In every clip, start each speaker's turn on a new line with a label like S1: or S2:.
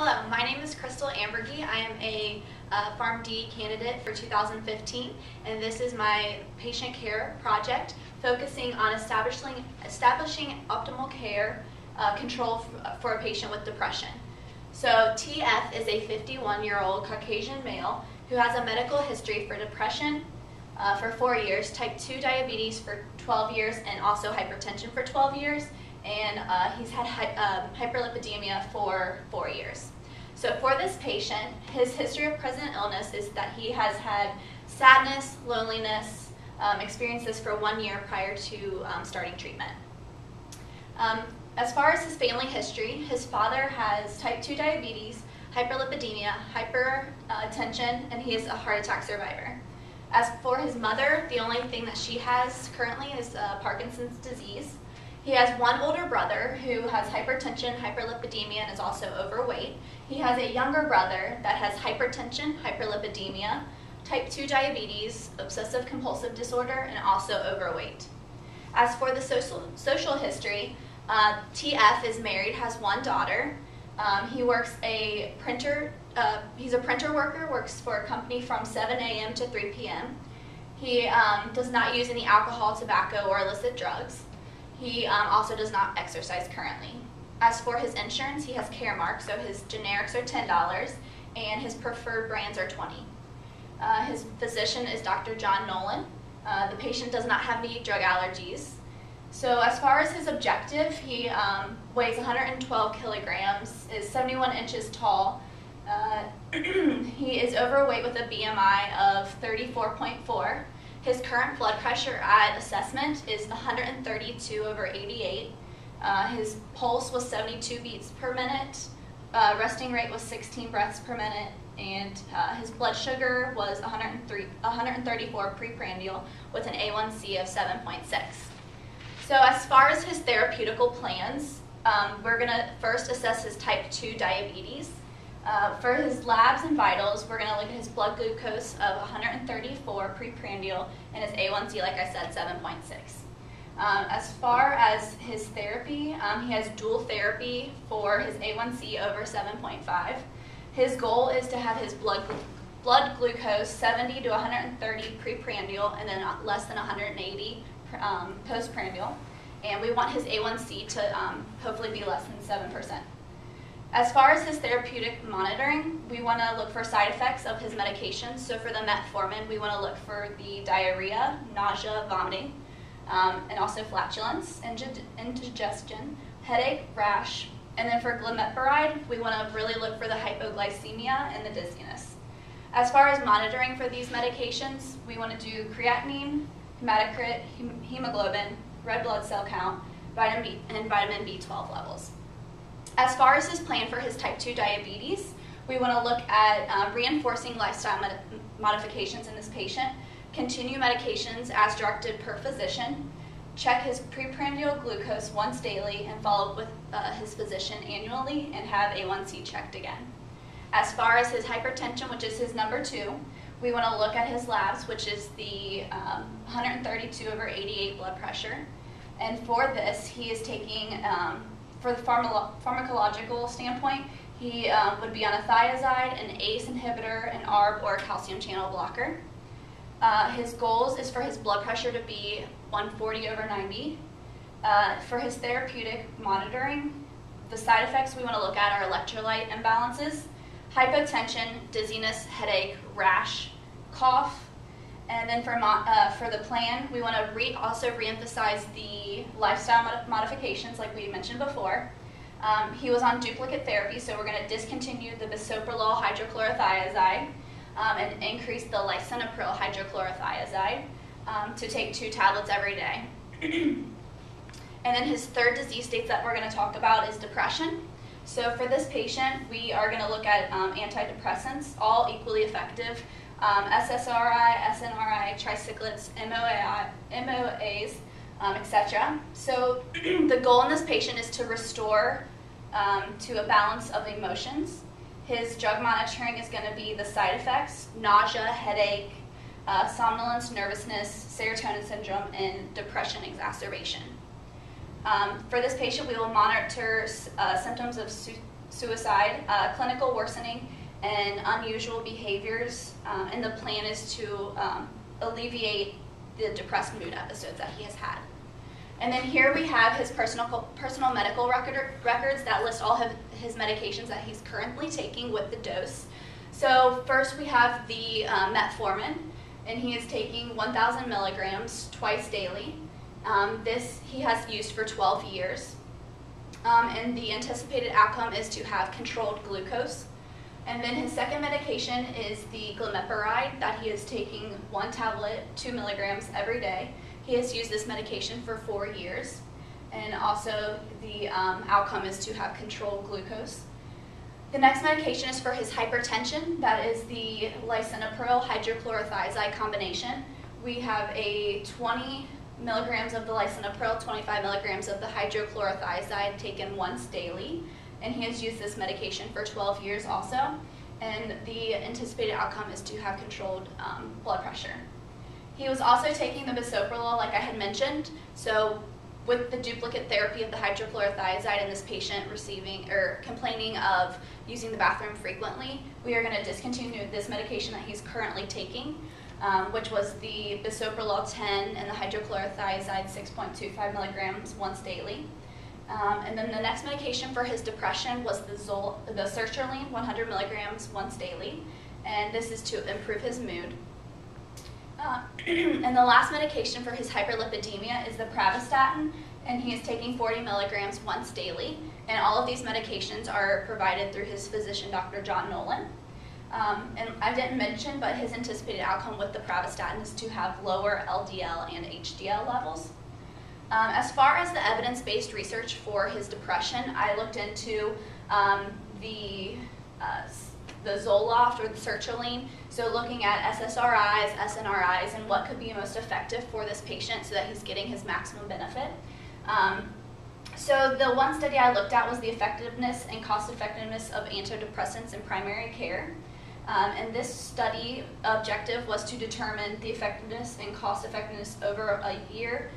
S1: Hello, my name is Krystal Amburgey. I am a PharmD candidate for 2015, and this is my patient care project focusing on establishing optimal care control for a patient with depression. So TF is a 51-year-old Caucasian male who has a medical history for depression for 4 years, type 2 diabetes for 12 years, and also hypertension for 12 years. And he's had hyperlipidemia for 4 years. So for this patient, his history of present illness is that he has had sadness, loneliness, experienced this for 1 year prior to starting treatment. As far as his family history, his father has type 2 diabetes, hyperlipidemia, hypertension, and he is a heart attack survivor. As for his mother, the only thing that she has currently is Parkinson's disease. He has one older brother who has hypertension, hyperlipidemia, and is also overweight. He has a younger brother that has hypertension, hyperlipidemia, type 2 diabetes, obsessive compulsive disorder, and also overweight. As for the social history, TF is married, has one daughter. He works a printer. He's a printer worker, works for a company from 7 a.m. to 3 p.m. He does not use any alcohol, tobacco, or illicit drugs. He also does not exercise currently. As for his insurance, he has Caremark, so his generics are $10 and his preferred brands are $20. His physician is Dr. John Nolan. The patient does not have any drug allergies. So as far as his objective, he weighs 112 kilograms, is 71 inches tall. He is overweight with a BMI of 34.4. His current blood pressure at assessment is 132/88. His pulse was 72 beats per minute. Resting rate was 16 breaths per minute. And his blood sugar was 134 preprandial with an A1C of 7.6. So as far as his therapeutical plans, we're going to first assess his type 2 diabetes. For his labs and vitals, we're going to look at his blood glucose of 134 preprandial and his A1C, like I said, 7.6. As far as his therapy, he has dual therapy for his A1C over 7.5. His goal is to have his blood glucose 70 to 130 preprandial and then less than 180 postprandial. And we want his A1C to hopefully be less than 7%. As far as his therapeutic monitoring, we want to look for side effects of his medications. So for the metformin, we want to look for the diarrhea, nausea, vomiting, and also flatulence, indigestion, headache, rash. And then for glimepiride, we want to really look for the hypoglycemia and the dizziness. As far as monitoring for these medications, we want to do creatinine, hematocrit, hemoglobin, red blood cell count, vitamin B, and vitamin B12 levels. As far as his plan for his type 2 diabetes, we want to look at reinforcing lifestyle modifications in this patient, continue medications as directed per physician, check his preprandial glucose once daily, and follow up with his physician annually and have A1C checked again. As far as his hypertension, which is his number 2, we want to look at his labs, which is the 132/88 blood pressure. And for this, he is taking for the pharmacological standpoint, he would be on a thiazide, an ACE inhibitor, an ARB, or a calcium channel blocker. His goals is for his blood pressure to be 140/90. For his therapeutic monitoring, the side effects we want to look at are electrolyte imbalances, hypotension, dizziness, headache, rash, cough. And then for the plan, we want to also reemphasize the lifestyle modifications like we mentioned before. He was on duplicate therapy, so we're going to discontinue the bisoprolol hydrochlorothiazide and increase the lisinopril hydrochlorothiazide to take 2 tablets every day. And then his third disease state that we're going to talk about is depression. So for this patient, we are going to look at antidepressants, all equally effective. SSRI, SNRI, tricyclics, MOAs, etc. So the goal in this patient is to restore to a balance of emotions. His drug monitoring is going to be the side effects, nausea, headache, somnolence, nervousness, serotonin syndrome, and depression exacerbation. For this patient, we will monitor symptoms of suicide, clinical worsening, and unusual behaviors, and the plan is to alleviate the depressed mood episodes that he has had. And then here we have his personal medical records that list all of his medications that he's currently taking with the dose. So first we have the metformin, and he is taking 1,000 milligrams twice daily. This he has used for 12 years. And the anticipated outcome is to have controlled glucose. And then his second medication is the glimepiride that he is taking 1 tablet, 2 milligrams every day. He has used this medication for 4 years. And also the outcome is to have controlled glucose. The next medication is for his hypertension. That is the lisinopril hydrochlorothiazide combination. We have a 20 milligrams of the lisinopril, 25 milligrams of the hydrochlorothiazide taken once daily. And he has used this medication for 12 years also. And the anticipated outcome is to have controlled blood pressure. He was also taking the bisoprolol, like I had mentioned. So with the duplicate therapy of the hydrochlorothiazide and this patient complaining of using the bathroom frequently, we are going to discontinue this medication that he's currently taking, which was the bisoprolol 10 and the hydrochlorothiazide 6.25 milligrams once daily. And then the next medication for his depression was the sertraline 100 milligrams once daily, and this is to improve his mood. And the last medication for his hyperlipidemia is the pravastatin, and he is taking 40 milligrams once daily. And all of these medications are provided through his physician, Dr. John Nolan. And I didn't mention, but his anticipated outcome with the pravastatin is to have lower LDL and HDL levels. As far as the evidence-based research for his depression, I looked into the Zoloft or the sertraline, so looking at SSRIs, SNRIs, and what could be most effective for this patient so that he's getting his maximum benefit. So the one study I looked at was the effectiveness and cost-effectiveness of antidepressants in primary care. And this study objective was to determine the effectiveness and cost-effectiveness over a year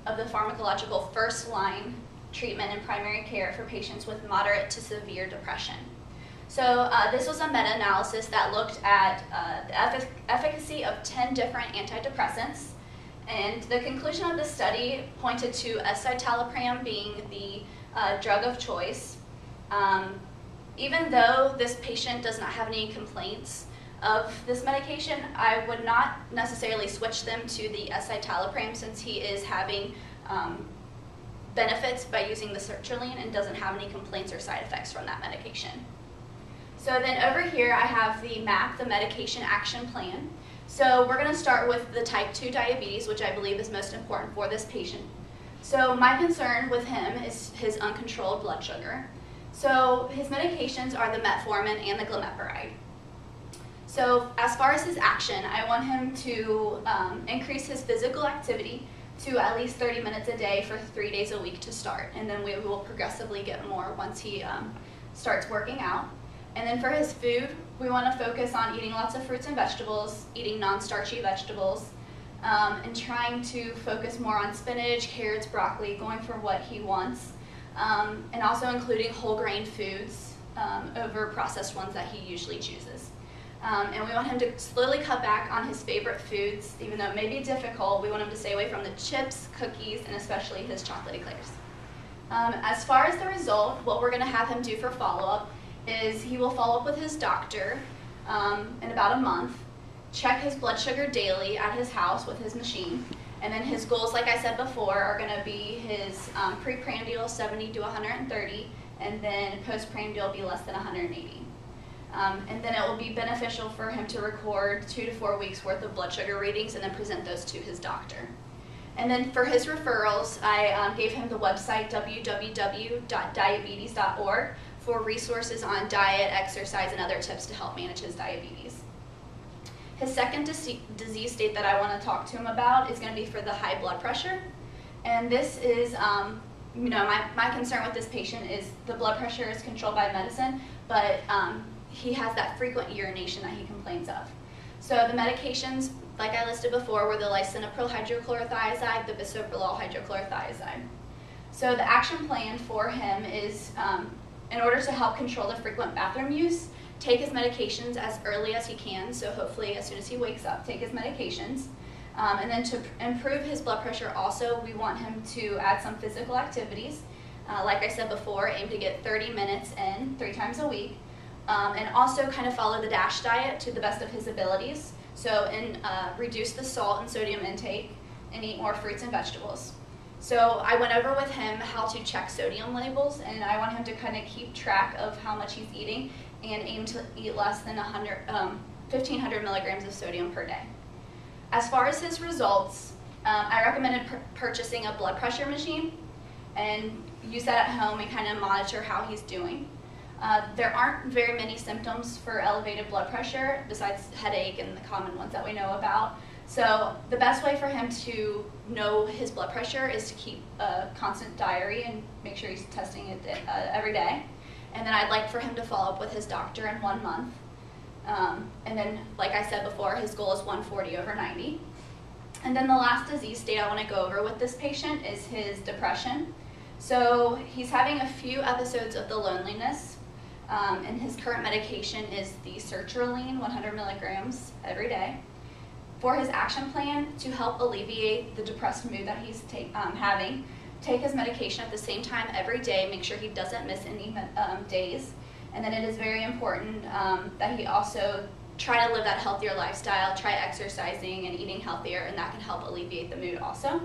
S1: of the pharmacological first-line treatment in primary care for patients with moderate to severe depression. So this was a meta-analysis that looked at the efficacy of 10 different antidepressants, and the conclusion of the study pointed to escitalopram being the drug of choice. Even though this patient does not have any complaints of this medication, I would not necessarily switch them to the escitalopram since he is having benefits by using the sertraline and doesn't have any complaints or side effects from that medication. So then over here I have the MAP, the Medication Action Plan. So we're going to start with the type 2 diabetes, which I believe is most important for this patient. So my concern with him is his uncontrolled blood sugar. So his medications are the metformin and the glimepiride. So as far as his action, I want him to increase his physical activity to at least 30 minutes a day for 3 days a week to start, and then we will progressively get more once he starts working out. And then for his food, we want to focus on eating lots of fruits and vegetables, eating non-starchy vegetables, and trying to focus more on spinach, carrots, broccoli, going for what he wants, and also including whole grain foods over processed ones that he usually chooses. And we want him to slowly cut back on his favorite foods, even though it may be difficult. We want him to stay away from the chips, cookies, and especially his chocolate eclairs. As far as the result, what we're going to have him do for follow-up is he will follow up with his doctor in about a month, check his blood sugar daily at his house with his machine, and then his goals, like I said before, are going to be his preprandial 70 to 130, and then postprandial be less than 180. And then it will be beneficial for him to record 2 to 4 weeks worth of blood sugar readings and then present those to his doctor. And then for his referrals, I gave him the website www.diabetes.org for resources on diet, exercise, and other tips to help manage his diabetes. His second disease state that I want to talk to him about is going to be for the high blood pressure. And this is, my concern with this patient is the blood pressure is controlled by medicine, but he has that frequent urination that he complains of. So the medications, like I listed before, were the lisinopril hydrochlorothiazide, the bisoprolol hydrochlorothiazide. So the action plan for him is in order to help control the frequent bathroom use, take his medications as early as he can, so hopefully as soon as he wakes up, take his medications. And then to improve his blood pressure also, we want him to add some physical activities. Like I said before, aim to get 30 minutes in 3 times a week. And also kind of follow the DASH diet to the best of his abilities. So reduce the salt and sodium intake and eat more fruits and vegetables. So I went over with him how to check sodium labels, and I want him to kind of keep track of how much he's eating and aim to eat less than 1,500 milligrams of sodium per day. As far as his results, I recommended purchasing a blood pressure machine and use that at home and kind of monitor how he's doing. There aren't very many symptoms for elevated blood pressure besides headache and the common ones that we know about. So the best way for him to know his blood pressure is to keep a constant diary and make sure he's testing it every day. And then I'd like for him to follow up with his doctor in 1 month. And then, like I said before, his goal is 140/90. And then the last disease state I want to go over with this patient is his depression. So he's having a few episodes of the loneliness, and his current medication is the sertraline, 100 milligrams every day. For his action plan, to help alleviate the depressed mood that he's having, take his medication at the same time every day, make sure he doesn't miss any days. And then it is very important that he also try to live that healthier lifestyle, try exercising and eating healthier, and that can help alleviate the mood also.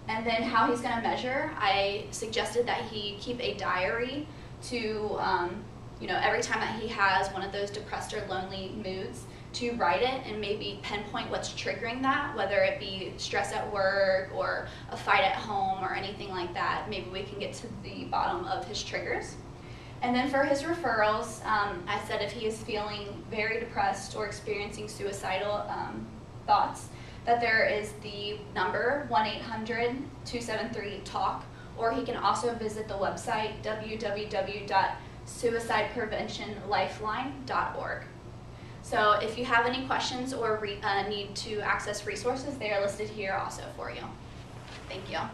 S1: And then how he's going to measure, I suggested that he keep a diary to, every time that he has one of those depressed or lonely moods, to write it and maybe pinpoint what's triggering that, whether it be stress at work or a fight at home or anything like that. Maybe we can get to the bottom of his triggers. And then for his referrals, I said if he is feeling very depressed or experiencing suicidal thoughts, that there is the number 1-800-273-TALK, or he can also visit the website www.suicidepreventionlifeline.org. So if you have any questions or need to access resources, they are listed here also for you. Thank you.